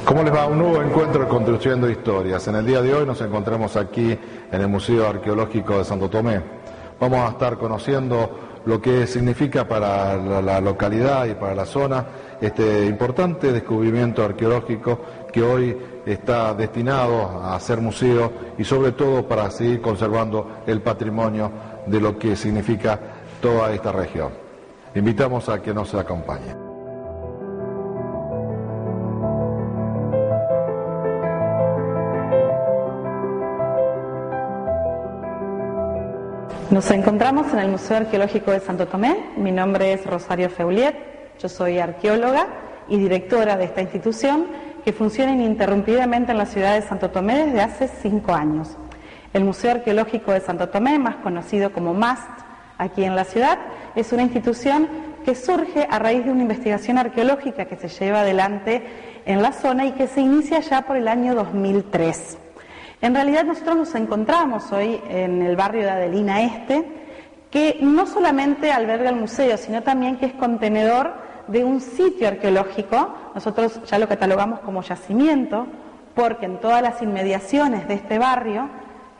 ¿Cómo les va? Un nuevo encuentro de Construyendo Historias. En el día de hoy nos encontramos aquí en el Museo Arqueológico de Santo Tomé. Vamos a estar conociendo lo que significa para la localidad y para la zona este importante descubrimiento arqueológico que hoy está destinado a ser museo y sobre todo para seguir conservando el patrimonio de lo que significa toda esta región. Invitamos a que nos acompañe. Nos encontramos en el Museo Arqueológico de Santo Tomé. Mi nombre es Rosario Feuliet, yo soy arqueóloga y directora de esta institución que funciona ininterrumpidamente en la ciudad de Santo Tomé desde hace 5 años. El Museo Arqueológico de Santo Tomé, más conocido como MAST aquí en la ciudad, es una institución que surge a raíz de una investigación arqueológica que se lleva adelante en la zona y que se inicia ya por el año 2003. En realidad nosotros nos encontramos hoy en el barrio de Adelina Este, que no solamente alberga el museo, sino también que es contenedor de un sitio arqueológico. Nosotros ya lo catalogamos como yacimiento, porque en todas las inmediaciones de este barrio,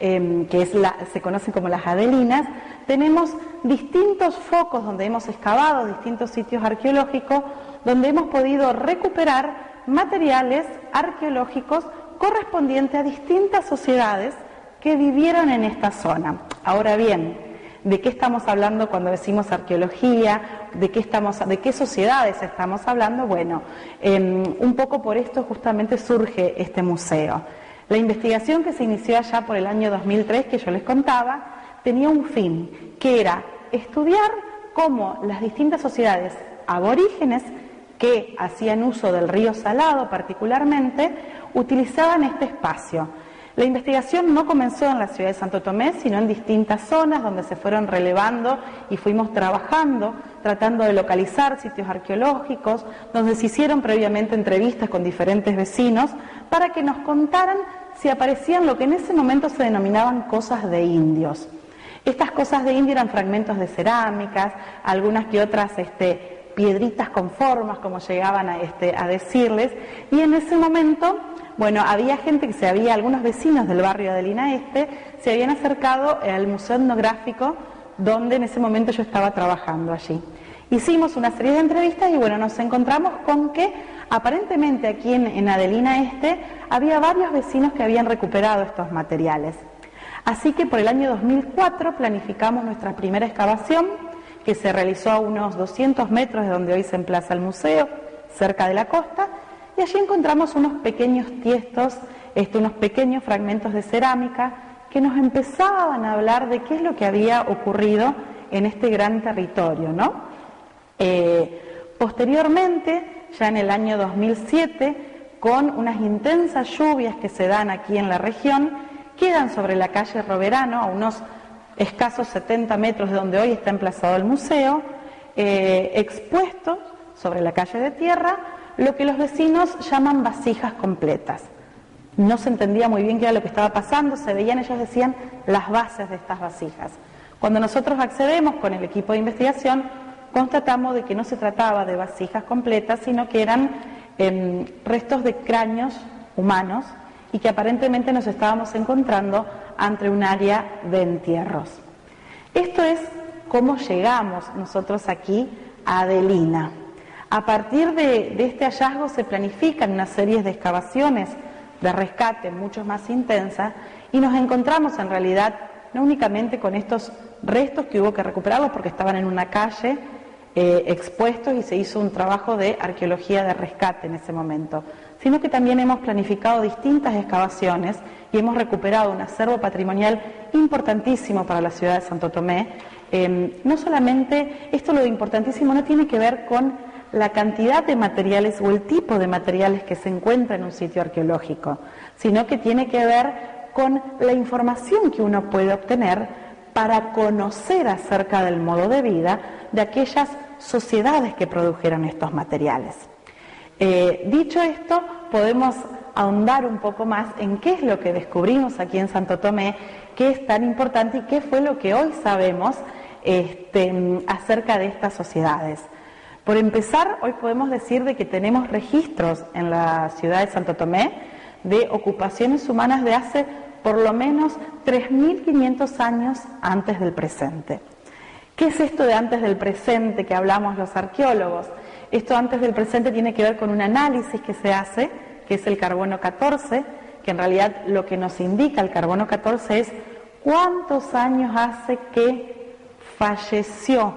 se conocen como las Adelinas, tenemos distintos focos donde hemos excavado, distintos sitios arqueológicos, donde hemos podido recuperar materiales arqueológicos correspondiente a distintas sociedades que vivieron en esta zona. Ahora bien, ¿de qué estamos hablando cuando decimos arqueología? ¿De qué sociedades estamos hablando? Bueno, un poco por esto justamente surge este museo. La investigación que se inició allá por el año 2003, que yo les contaba, tenía un fin, que era estudiar cómo las distintas sociedades aborígenes que hacían uso del río Salado particularmente, utilizaban este espacio. La investigación no comenzó en la ciudad de Santo Tomé, sino en distintas zonas donde se fueron relevando y fuimos trabajando, tratando de localizar sitios arqueológicos, donde se hicieron previamente entrevistas con diferentes vecinos para que nos contaran si aparecían lo que en ese momento se denominaban cosas de indios. Estas cosas de indio eran fragmentos de cerámicas, algunas que otras piedritas con formas, como llegaban a decirles, y en ese momento, bueno, había gente algunos vecinos del barrio de Adelina Este, se habían acercado al Museo Etnográfico, donde en ese momento yo estaba trabajando allí. Hicimos una serie de entrevistas y bueno, nos encontramos con que aparentemente aquí en Adelina Este había varios vecinos que habían recuperado estos materiales. Así que por el año 2004 planificamos nuestra primera excavación, que se realizó a unos 200 metros de donde hoy se emplaza el museo, cerca de la costa, y allí encontramos unos pequeños tiestos, unos pequeños fragmentos de cerámica que nos empezaban a hablar de qué es lo que había ocurrido en este gran territorio, ¿no? Posteriormente, ya en el año 2007, con unas intensas lluvias que se dan aquí en la región, quedan sobre la calle Roverano, a unos escasos 70 metros de donde hoy está emplazado el museo, expuestos sobre la calle de tierra, lo que los vecinos llaman vasijas completas. No se entendía muy bien qué era lo que estaba pasando, se veían, ellos decían, las bases de estas vasijas. Cuando nosotros accedemos con el equipo de investigación, constatamos de que no se trataba de vasijas completas, sino que eran restos de cráneos humanos y que aparentemente nos estábamos encontrando ante un área de entierros. Esto es cómo llegamos nosotros aquí a Adelina. A partir de este hallazgo se planifican una serie de excavaciones de rescate mucho más intensas y nos encontramos en realidad no únicamente con estos restos que hubo que recuperarlos porque estaban en una calle expuestos y se hizo un trabajo de arqueología de rescate en ese momento, sino que también hemos planificado distintas excavaciones y hemos recuperado un acervo patrimonial importantísimo para la ciudad de Santo Tomé. No solamente, esto lo de importantísimo no tiene que ver con la cantidad de materiales o el tipo de materiales que se encuentra en un sitio arqueológico, sino que tiene que ver con la información que uno puede obtener para conocer acerca del modo de vida de aquellas sociedades que produjeron estos materiales. Dicho esto, podemos ahondar un poco más en qué es lo que descubrimos aquí en Santo Tomé, qué es tan importante y qué fue lo que hoy sabemos acerca de estas sociedades. Por empezar, hoy podemos decir de que tenemos registros en la ciudad de Santo Tomé de ocupaciones humanas de hace por lo menos 3.500 años antes del presente. ¿Qué es esto de antes del presente que hablamos los arqueólogos? Esto antes del presente tiene que ver con un análisis que se hace, que es el carbono 14, que en realidad lo que nos indica el carbono 14 es cuántos años hace que falleció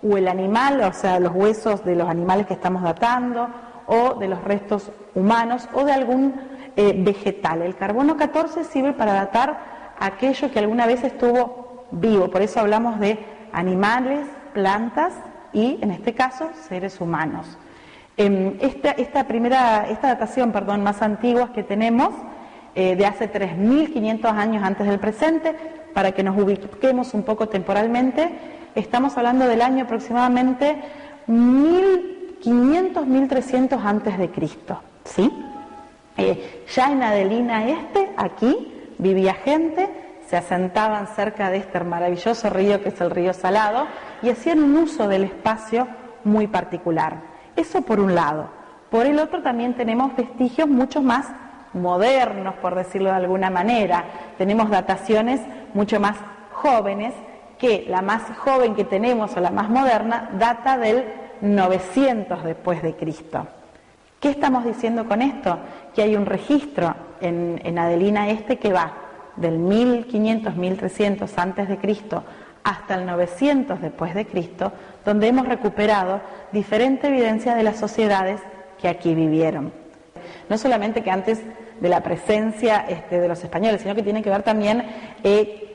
o el animal, o sea, los huesos de los animales que estamos datando, o de los restos humanos, o de algún vegetal. El carbono 14 sirve para datar aquello que alguna vez estuvo vivo, por eso hablamos de animales, plantas y, en este caso, seres humanos. Esta datación más antigua que tenemos, de hace 3.500 años antes del presente, para que nos ubiquemos un poco temporalmente, estamos hablando del año aproximadamente 1500, 1300 antes de Cristo, ¿sí? Ya en Adelina aquí, vivía gente, se asentaban cerca de este maravilloso río que es el río Salado y hacían un uso del espacio muy particular. Eso por un lado. Por el otro también tenemos vestigios mucho más modernos, por decirlo de alguna manera. Tenemos dataciones mucho más jóvenes, que la más joven que tenemos o la más moderna data del 900 después de Cristo. ¿Qué estamos diciendo con esto? Que hay un registro en Adelina que va del 1500, 1300 antes de Cristo hasta el 900 después de Cristo, donde hemos recuperado diferente evidencia de las sociedades que aquí vivieron. No solamente que antes de la presencia de los españoles, sino que tiene que ver también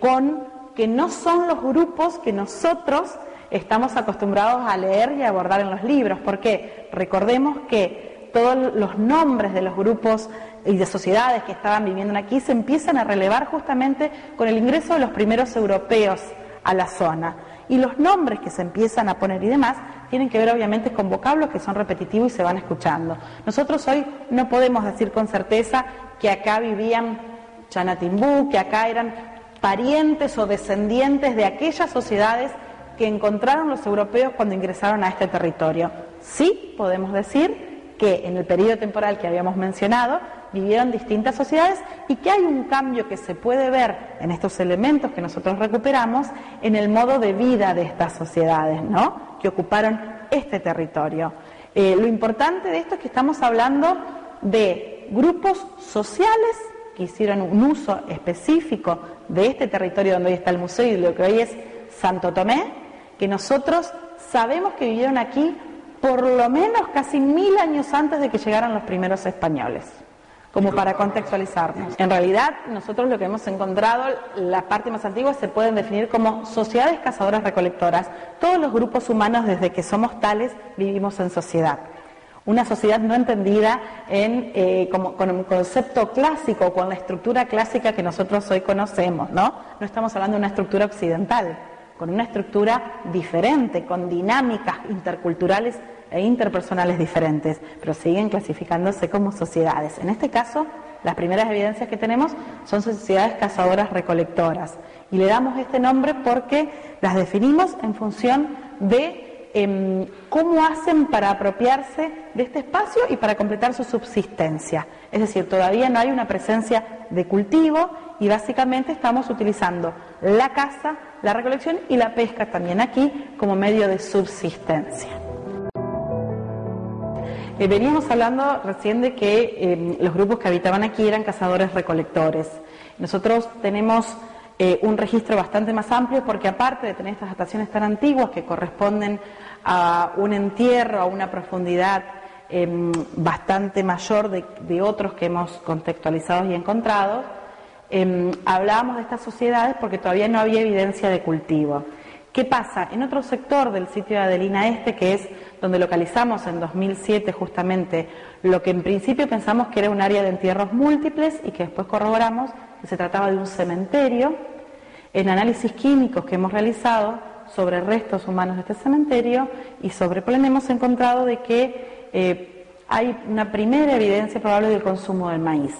con que no son los grupos que nosotros estamos acostumbrados a leer y a abordar en los libros. ¿Por qué? Recordemos que todos los nombres de los grupos y de sociedades que estaban viviendo aquí se empiezan a relevar justamente con el ingreso de los primeros europeos a la zona. Y los nombres que se empiezan a poner y demás tienen que ver obviamente con vocablos que son repetitivos y se van escuchando. Nosotros hoy no podemos decir con certeza que acá vivían Chanatimbú, que acá eran parientes o descendientes de aquellas sociedades que encontraron los europeos cuando ingresaron a este territorio. Sí podemos decir que en el periodo temporal que habíamos mencionado vivieron distintas sociedades y que hay un cambio que se puede ver en estos elementos que nosotros recuperamos en el modo de vida de estas sociedades, ¿no?, que ocuparon este territorio. Lo importante de esto es que estamos hablando de grupos sociales que hicieron un uso específico de este territorio donde hoy está el museo y de lo que hoy es Santo Tomé, que nosotros sabemos que vivieron aquí por lo menos casi 1000 años antes de que llegaran los primeros españoles, como para contextualizarnos. En realidad, nosotros lo que hemos encontrado, la parte más antigua, se pueden definir como sociedades cazadoras-recolectoras. Todos los grupos humanos, desde que somos tales, vivimos en sociedad. Una sociedad no entendida con un concepto clásico, con la estructura clásica que nosotros hoy conocemos, ¿no? No estamos hablando de una estructura occidental, con una estructura diferente, con dinámicas interculturales e interpersonales diferentes, pero siguen clasificándose como sociedades. En este caso, las primeras evidencias que tenemos son sociedades cazadoras-recolectoras, y le damos este nombre porque las definimos en función de cómo hacen para apropiarse de este espacio y para completar su subsistencia. Es decir, todavía no hay una presencia de cultivo y básicamente estamos utilizando la caza, la recolección y la pesca también aquí como medio de subsistencia. Veníamos hablando recién de que los grupos que habitaban aquí eran cazadores-recolectores. Nosotros tenemos un registro bastante más amplio porque, aparte de tener estas dataciones tan antiguas que corresponden a un entierro, a una profundidad bastante mayor de otros que hemos contextualizado y encontrado, hablábamos de estas sociedades porque todavía no había evidencia de cultivo. ¿Qué pasa? En otro sector del sitio de Adelina que es donde localizamos en 2007 justamente lo que en principio pensamos que era un área de entierros múltiples y que después corroboramos que se trataba de un cementerio. En análisis químicos que hemos realizado sobre restos humanos de este cementerio y sobre polen hemos encontrado de que hay una primera evidencia probable del consumo del maíz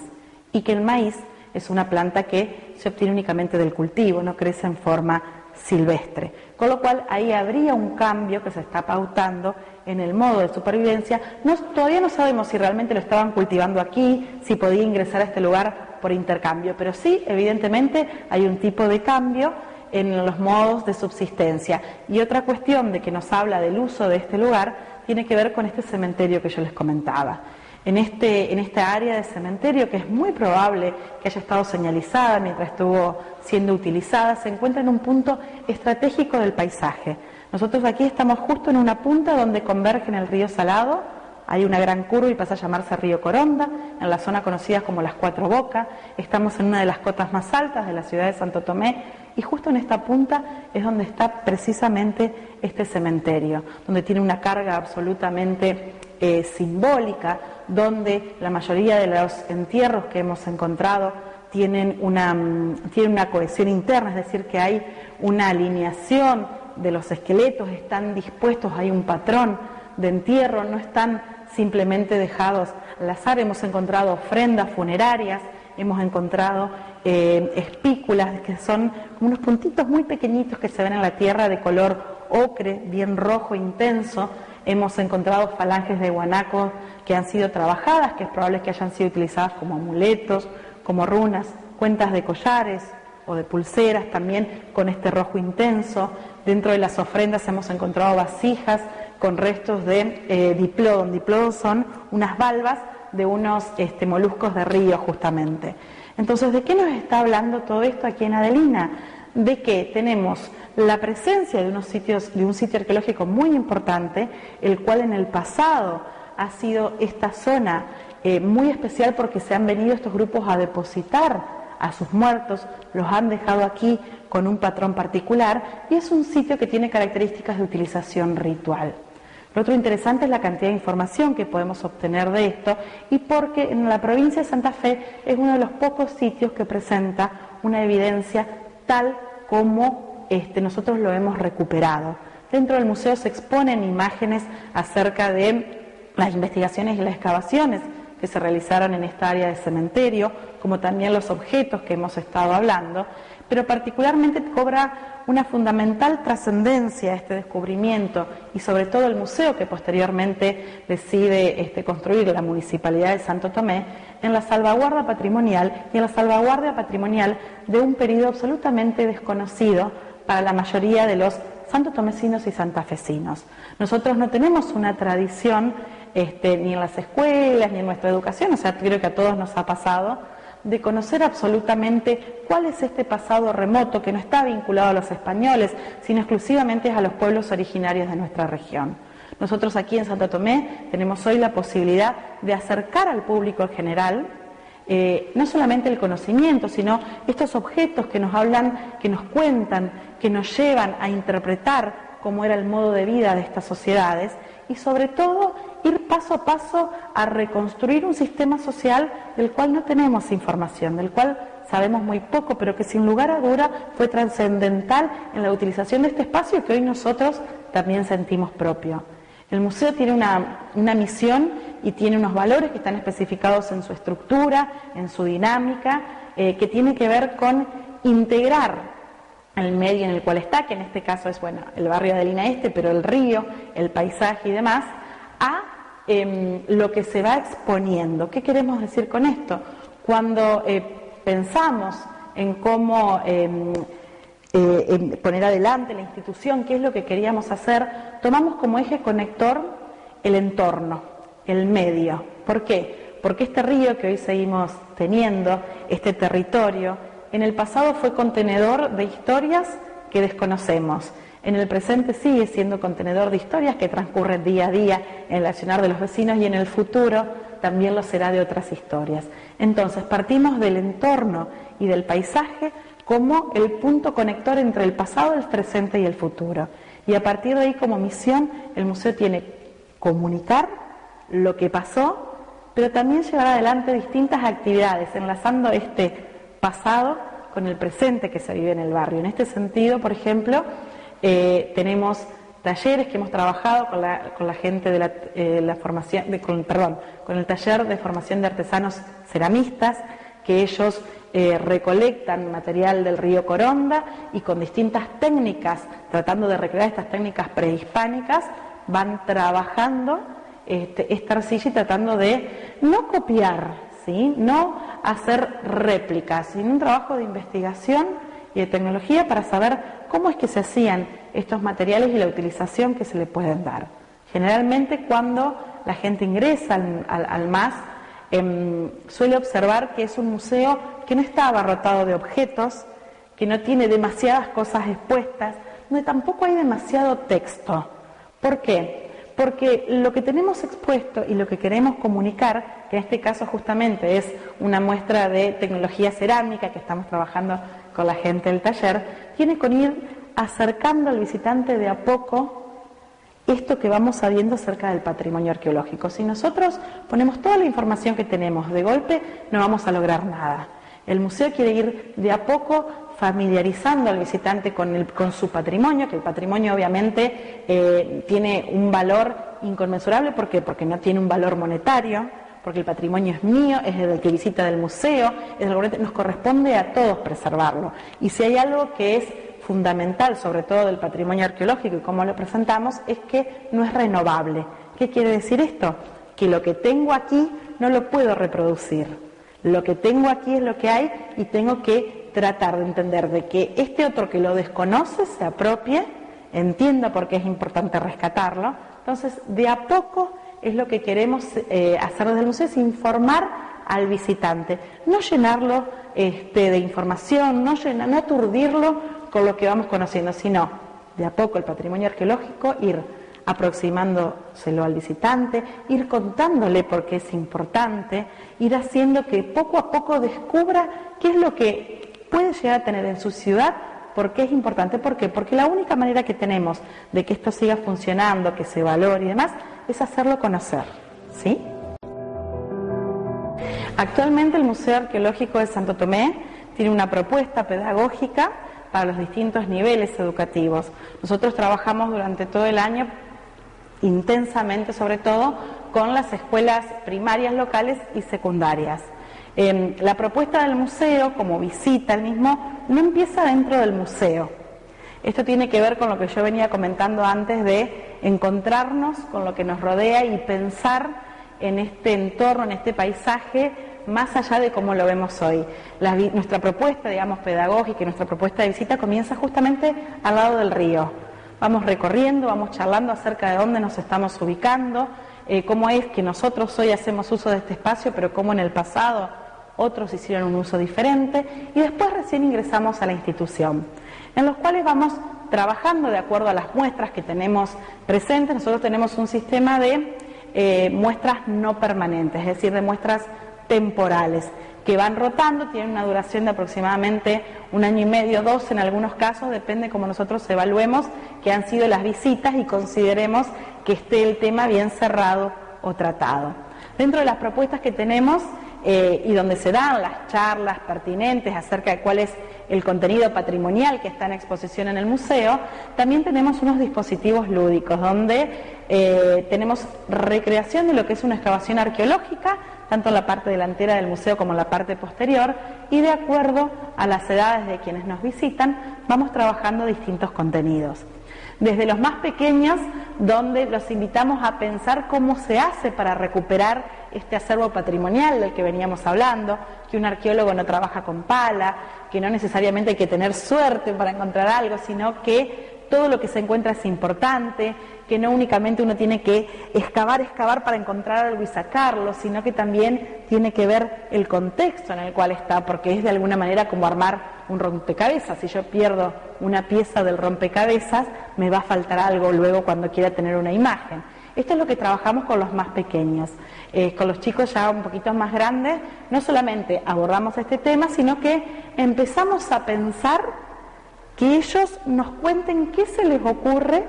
y que el maíz es una planta que se obtiene únicamente del cultivo, no crece en forma silvestre, con lo cual ahí habría un cambio que se está pautando en el modo de supervivencia. Todavía no sabemos si realmente lo estaban cultivando aquí, si podía ingresar a este lugar por intercambio, pero sí, evidentemente hay un tipo de cambio en los modos de subsistencia. Y otra cuestión de que nos habla del uso de este lugar tiene que ver con este cementerio que yo les comentaba. En esta área de cementerio, que es muy probable que haya estado señalizada mientras estuvo siendo utilizada, se encuentra en un punto estratégico del paisaje. Nosotros aquí estamos justo en una punta donde convergen el río Salado, hay una gran curva y pasa a llamarse Río Coronda, en la zona conocida como Las Cuatro Bocas. Estamos en una de las cotas más altas de la ciudad de Santo Tomé y justo en esta punta es donde está precisamente este cementerio, donde tiene una carga absolutamente simbólica, donde la mayoría de los entierros que hemos encontrado tienen una cohesión interna, es decir, que hay una alineación de los esqueletos, están dispuestos, hay un patrón de entierro, no están simplemente dejados al azar. Hemos encontrado ofrendas funerarias, hemos encontrado espículas que son como unos puntitos muy pequeñitos que se ven en la tierra de color ocre, bien rojo, intenso. Hemos encontrado falanges de guanaco que han sido trabajadas, que es probable que hayan sido utilizadas como amuletos, como runas, cuentas de collares o de pulseras también con este rojo intenso. Dentro de las ofrendas hemos encontrado vasijas con restos de diplodon. Diplodon son unas valvas de unos moluscos de río justamente. Entonces, ¿de qué nos está hablando todo esto aquí en Adelina? De que tenemos la presencia de un sitio arqueológico muy importante, el cual en el pasado ha sido esta zona muy especial porque se han venido estos grupos a depositar a sus muertos, los han dejado aquí con un patrón particular y es un sitio que tiene características de utilización ritual. Lo otro interesante es la cantidad de información que podemos obtener de esto y porque en la provincia de Santa Fe es uno de los pocos sitios que presenta una evidencia tal como nosotros lo hemos recuperado. Dentro del museo se exponen imágenes acerca de las investigaciones y las excavaciones que se realizaron en esta área de cementerio, como también los objetos que hemos estado hablando, pero particularmente cobra una fundamental trascendencia este descubrimiento y sobre todo el museo que posteriormente decide construir la Municipalidad de Santo Tomé en la salvaguarda patrimonial y en la salvaguardia patrimonial de un periodo absolutamente desconocido para la mayoría de los santotomecinos y santafesinos. Nosotros no tenemos una tradición ni en las escuelas ni en nuestra educación, o sea, creo que a todos nos ha pasado, de conocer absolutamente cuál es este pasado remoto que no está vinculado a los españoles, sino exclusivamente a los pueblos originarios de nuestra región. Nosotros aquí en Santo Tomé tenemos hoy la posibilidad de acercar al público en general no solamente el conocimiento, sino estos objetos que nos hablan, que nos cuentan, que nos llevan a interpretar cómo era el modo de vida de estas sociedades y sobre todo ir paso a paso a reconstruir un sistema social del cual no tenemos información, del cual sabemos muy poco, pero que sin lugar a duda fue trascendental en la utilización de este espacio que hoy nosotros también sentimos propio. El museo tiene una misión y tiene unos valores que están especificados en su estructura, en su dinámica, que tiene que ver con integrar el medio en el cual está, que en este caso es el barrio de Adelina Este, pero el río, el paisaje y demás, a lo que se va exponiendo. ¿Qué queremos decir con esto? Cuando pensamos en cómo poner adelante la institución, qué es lo que queríamos hacer, tomamos como eje conector el entorno, el medio. ¿Por qué? Porque este río que hoy seguimos teniendo, este territorio, en el pasado fue contenedor de historias que desconocemos. En el presente sigue siendo contenedor de historias que transcurren día a día en el accionar de los vecinos y en el futuro también lo será de otras historias. Entonces partimos del entorno y del paisaje como el punto conector entre el pasado, el presente y el futuro. Y a partir de ahí como misión el museo tiene comunicar lo que pasó, pero también llevar adelante distintas actividades enlazando este pasado con el presente que se vive en el barrio. En este sentido, por ejemplo, tenemos talleres que hemos trabajado con la gente de la formación, con el taller de formación de artesanos ceramistas, que ellos recolectan material del río Coronda y con distintas técnicas, tratando de recrear estas técnicas prehispánicas, van trabajando esta arcilla y tratando de no copiar, ¿sí?, no hacer réplicas, sino un trabajo de investigación y de tecnología para saber cómo es que se hacían estos materiales y la utilización que se le pueden dar. Generalmente cuando la gente ingresa al MAS, suele observar que es un museo que no está abarrotado de objetos, que no tiene demasiadas cosas expuestas, donde tampoco hay demasiado texto. ¿Por qué? Porque lo que tenemos expuesto y lo que queremos comunicar, que en este caso justamente es una muestra de tecnología cerámica que estamos trabajando con la gente del taller, tiene que ir acercando al visitante de a poco esto que vamos sabiendo acerca del patrimonio arqueológico. Si nosotros ponemos toda la información que tenemos de golpe, no vamos a lograr nada. El museo quiere ir de a poco familiarizando al visitante con su patrimonio, que el patrimonio obviamente tiene un valor inconmensurable. ¿Por qué? Porque no tiene un valor monetario, porque el patrimonio es mío, es el que visita del museo, nos corresponde a todos preservarlo. Y si hay algo que es fundamental, sobre todo del patrimonio arqueológico y cómo lo presentamos, es que no es renovable. ¿Qué quiere decir esto? Que lo que tengo aquí no lo puedo reproducir. Lo que tengo aquí es lo que hay y tengo que tratar de entender de que este otro que lo desconoce se apropie, entienda por qué es importante rescatarlo. Entonces, de a poco es lo que queremos hacer desde el museo, es informar al visitante, no llenarlo de información, no aturdirlo con lo que vamos conociendo, sino de a poco el patrimonio arqueológico, ir aproximándoselo al visitante, ir contándole por qué es importante, ir haciendo que poco a poco descubra qué es lo que puede llegar a tener en su ciudad, por qué es importante. ¿Por qué? Porque la única manera que tenemos de que esto siga funcionando, que se valore y demás, es hacerlo conocer, ¿sí? Actualmente el Museo Arqueológico de Santo Tomé tiene una propuesta pedagógica para los distintos niveles educativos. Nosotros trabajamos durante todo el año intensamente, sobre todo, con las escuelas primarias locales y secundarias. La propuesta del museo, como visita al mismo, no empieza dentro del museo. Esto tiene que ver con lo que yo venía comentando antes de encontrarnos con lo que nos rodea y pensar en este entorno, en este paisaje, más allá de cómo lo vemos hoy. Nuestra propuesta, digamos, pedagógica y nuestra propuesta de visita comienza justamente al lado del río. Vamos recorriendo, vamos charlando acerca de dónde nos estamos ubicando, cómo es que nosotros hoy hacemos uso de este espacio, pero cómo en el pasado otros hicieron un uso diferente, y después recién ingresamos a la institución, en los cuales vamos trabajando de acuerdo a las muestras que tenemos presentes. Nosotros tenemos un sistema de muestras no permanentes, es decir, de muestras temporales, que van rotando, tienen una duración de aproximadamente 1 año y medio, 2 en algunos casos, depende cómo nosotros evaluemos que han sido las visitas y consideremos que esté el tema bien cerrado o tratado. Dentro de las propuestas que tenemos y donde se dan las charlas pertinentes acerca de cuál es el contenido patrimonial que está en exposición en el museo, también tenemos unos dispositivos lúdicos donde tenemos recreación de lo que es una excavación arqueológica, tanto en la parte delantera del museo como en la parte posterior, y de acuerdo a las edades de quienes nos visitan, vamos trabajando distintos contenidos. Desde los más pequeños, donde los invitamos a pensar cómo se hace para recuperar este acervo patrimonial del que veníamos hablando, que un arqueólogo no trabaja con pala, que no necesariamente hay que tener suerte para encontrar algo, sino que todo lo que se encuentra es importante, que no únicamente uno tiene que excavar para encontrar algo y sacarlo, sino que también tiene que ver el contexto en el cual está, porque es de alguna manera como armar un rompecabezas. Si yo pierdo una pieza del rompecabezas, me va a faltar algo luego cuando quiera tener una imagen. Esto es lo que trabajamos con los más pequeños. Con los chicos ya un poquito más grandes, no solamente abordamos este tema, sino que empezamos a pensar que ellos nos cuenten qué se les ocurre,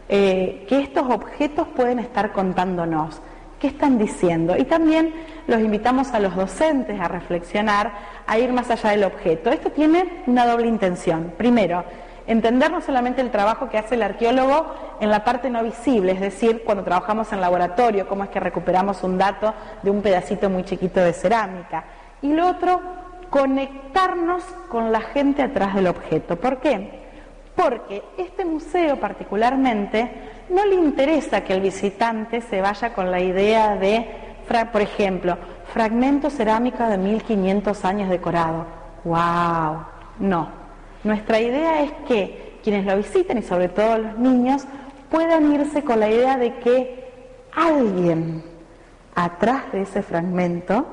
que estos objetos pueden estar contándonos, ¿Qué están diciendo? Y también los invitamos a los docentes a reflexionar, a ir más allá del objeto. Esto tiene una doble intención. Primero, entender no solamente el trabajo que hace el arqueólogo en la parte no visible, es decir, cuando trabajamos en laboratorio, cómo es que recuperamos un dato de un pedacito muy chiquito de cerámica. Y lo otro, conectarnos con la gente atrás del objeto. ¿Por qué? Porque este museo particularmente no le interesa que el visitante se vaya con la idea de, por ejemplo, fragmento cerámica de 1500 años decorado. ¡Wow! No. Nuestra idea es que quienes lo visiten, y sobre todo los niños, puedan irse con la idea de que alguien atrás de ese fragmento,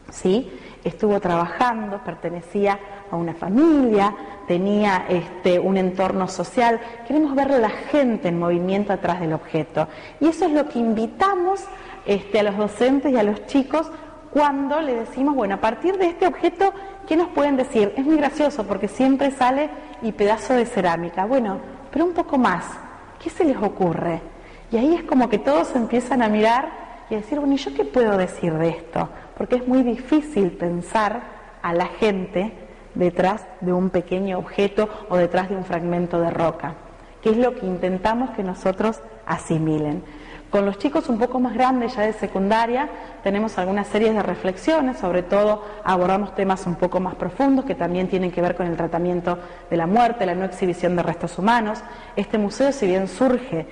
¿sí?, estuvo trabajando, pertenecía a una familia, tenía un entorno social. Queremos ver a la gente en movimiento atrás del objeto. Y eso es lo que invitamos a los docentes y a los chicos cuando le decimos, bueno, a partir de este objeto, ¿qué nos pueden decir? Es muy gracioso porque siempre sale y pedazo de cerámica. Bueno, pero un poco más. ¿Qué se les ocurre? Y ahí es como que todos empiezan a mirar y a decir, bueno, ¿y yo qué puedo decir de esto? Porque es muy difícil pensar a la gente detrás de un pequeño objeto o detrás de un fragmento de roca, que es lo que intentamos que nosotros asimilen. Con los chicos un poco más grandes, ya de secundaria, tenemos algunas series de reflexiones, sobre todo abordamos temas un poco más profundos que también tienen que ver con el tratamiento de la muerte, la no exhibición de restos humanos. Este museo, si bien surge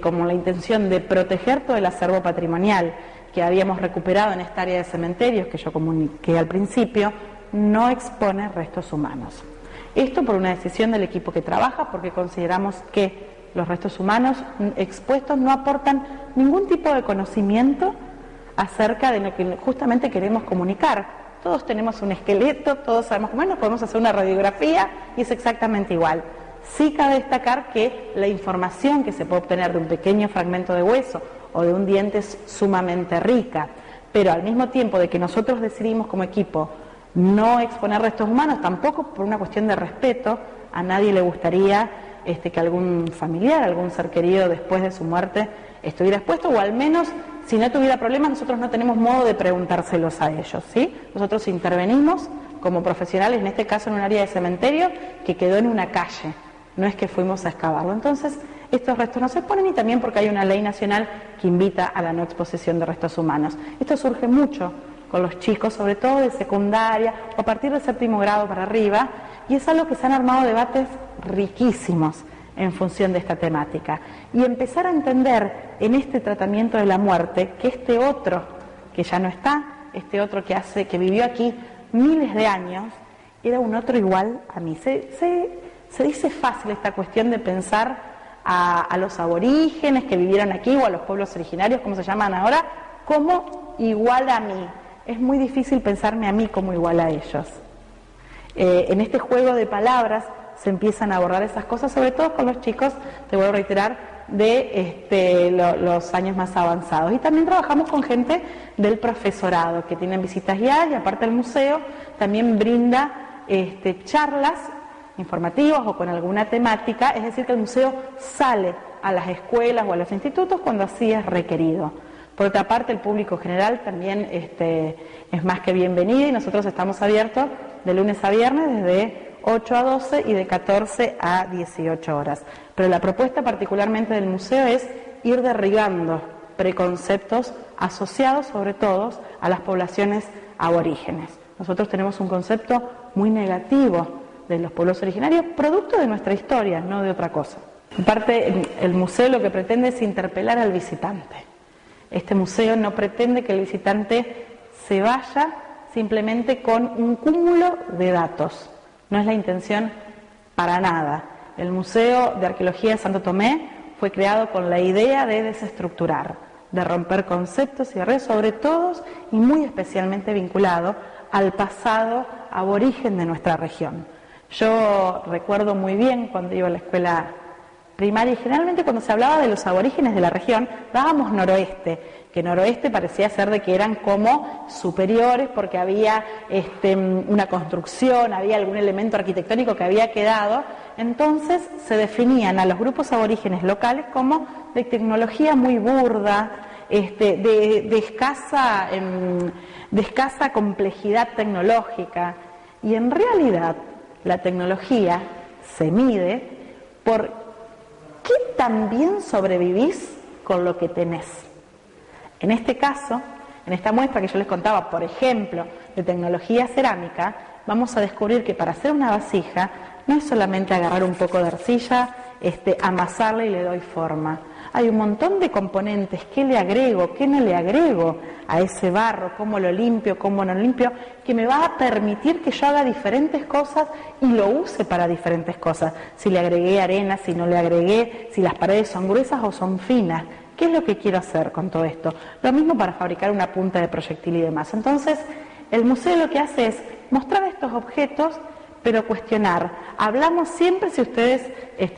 como la intención de proteger todo el acervo patrimonial que habíamos recuperado en esta área de cementerios, que yo comuniqué al principio, no expone restos humanos. Esto por una decisión del equipo que trabaja, porque consideramos que los restos humanos expuestos no aportan ningún tipo de conocimiento acerca de lo que justamente queremos comunicar. Todos tenemos un esqueleto, todos sabemos cómo es, nos podemos hacer una radiografía y es exactamente igual. Sí cabe destacar que la información que se puede obtener de un pequeño fragmento de hueso o de un diente es sumamente rica, pero al mismo tiempo de que nosotros decidimos como equipo no exponer restos humanos, tampoco por una cuestión de respeto, a nadie le gustaría que algún familiar, algún ser querido después de su muerte estuviera expuesto, o al menos si no tuviera problemas nosotros no tenemos modo de preguntárselos a ellos, ¿sí? Nosotros intervenimos como profesionales, en este caso en un área de cementerio que quedó en una calle, no es que fuimos a excavarlo. Entonces estos restos no se exponen, y también porque hay una ley nacional que invita a la no exposición de restos humanos. Esto surge mucho con los chicos, sobre todo de secundaria o a partir del 7º grado para arriba, y es algo que se han armado debates riquísimos en función de esta temática. Y empezar a entender en este tratamiento de la muerte que este otro, que ya no está, este otro que vivió aquí miles de años, era un otro igual a mí. Se dice fácil esta cuestión de pensar a los aborígenes que vivieron aquí o a los pueblos originarios, como se llaman ahora, como igual a mí. Es muy difícil pensarme a mí como igual a ellos. En este juego de palabras se empiezan a abordar esas cosas, sobre todo con los chicos, te voy a reiterar, de los años más avanzados. Y también trabajamos con gente del profesorado, que tienen visitas guiadas, y aparte el museo también brinda charlas informativas o con alguna temática, es decir, que el museo sale a las escuelas o a los institutos cuando así es requerido. Por otra parte, el público general también es más que bienvenido, y nosotros estamos abiertos de lunes a viernes desde 8 a 12 y de 14 a 18 horas. Pero la propuesta particularmente del museo es ir derribando preconceptos asociados sobre todo a las poblaciones aborígenes. Nosotros tenemos un concepto muy negativo de los pueblos originarios, producto de nuestra historia, no de otra cosa. En parte, el museo lo que pretende es interpelar al visitante. Este museo no pretende que el visitante se vaya simplemente con un cúmulo de datos. No es la intención para nada. El Museo de Arqueología de Santo Tomé fue creado con la idea de desestructurar, de romper conceptos y redes, sobre todo y muy especialmente vinculado al pasado aborigen de nuestra región. Yo recuerdo muy bien cuando iba a la escuela primaria, y generalmente cuando se hablaba de los aborígenes de la región, dábamos noroeste, que noroeste parecía ser de que eran como superiores porque había una construcción, había algún elemento arquitectónico que había quedado. Entonces se definían a los grupos aborígenes locales como de tecnología muy burda, de escasa complejidad tecnológica. Y en realidad la tecnología se mide por qué tan bien sobrevivís con lo que tenés. En este caso, en esta muestra que yo les contaba, por ejemplo, de tecnología cerámica, vamos a descubrir que para hacer una vasija no es solamente agarrar un poco de arcilla, amasarla y le doy forma. Hay un montón de componentes, qué le agrego, qué no le agrego a ese barro, cómo lo limpio, cómo no lo limpio, que me va a permitir que yo haga diferentes cosas y lo use para diferentes cosas. Si le agregué arena, si no le agregué, si las paredes son gruesas o son finas. ¿Qué es lo que quiero hacer con todo esto? Lo mismo para fabricar una punta de proyectil y demás. Entonces, el museo lo que hace es mostrar estos objetos, pero cuestionar. Hablamos siempre, si ustedes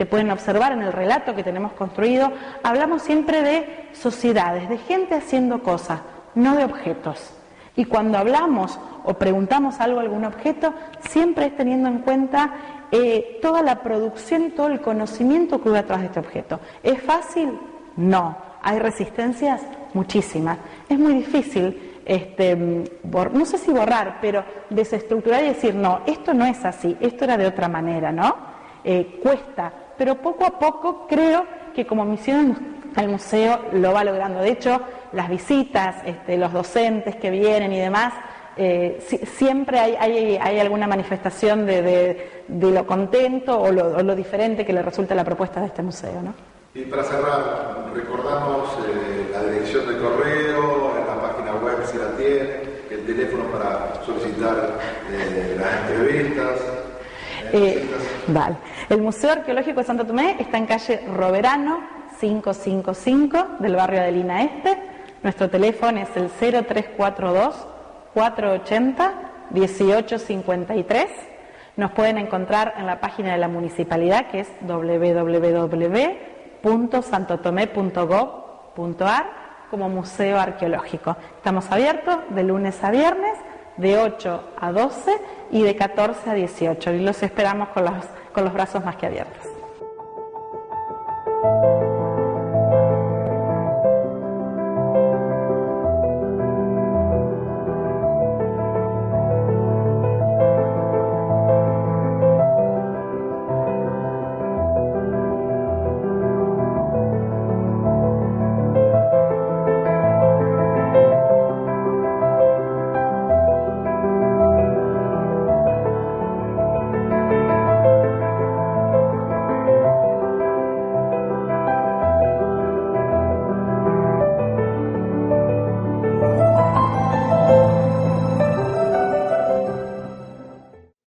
pueden observar en el relato que tenemos construido, hablamos siempre de sociedades, de gente haciendo cosas, no de objetos. Y cuando hablamos o preguntamos algo a algún objeto, siempre es teniendo en cuenta toda la producción y todo el conocimiento que hubo atrás de este objeto. ¿Es fácil? No. ¿Hay resistencias? Muchísimas. Es muy difícil, no sé si borrar, pero desestructurar y decir, no, esto no es así, esto era de otra manera, ¿no? Cuesta, pero poco a poco creo que como misión el museo lo va logrando. De hecho, las visitas, los docentes que vienen y demás, siempre hay alguna manifestación de lo contento o lo diferente que le resulta la propuesta de este museo, ¿no? Y para cerrar, recordamos la dirección de correo, en la página web si la tienen, el teléfono para solicitar las entrevistas. Vale. El Museo Arqueológico de Santo Tomé está en calle Roverano 555 del barrio de Lina Este. Nuestro teléfono es el 0342-480-1853. Nos pueden encontrar en la página de la municipalidad, que es www.santotomé.gov.ar, como Museo Arqueológico. Estamos abiertos de lunes a viernes, de 8 a 12 y de 14 a 18. Y los esperamos con los brazos más que abiertos.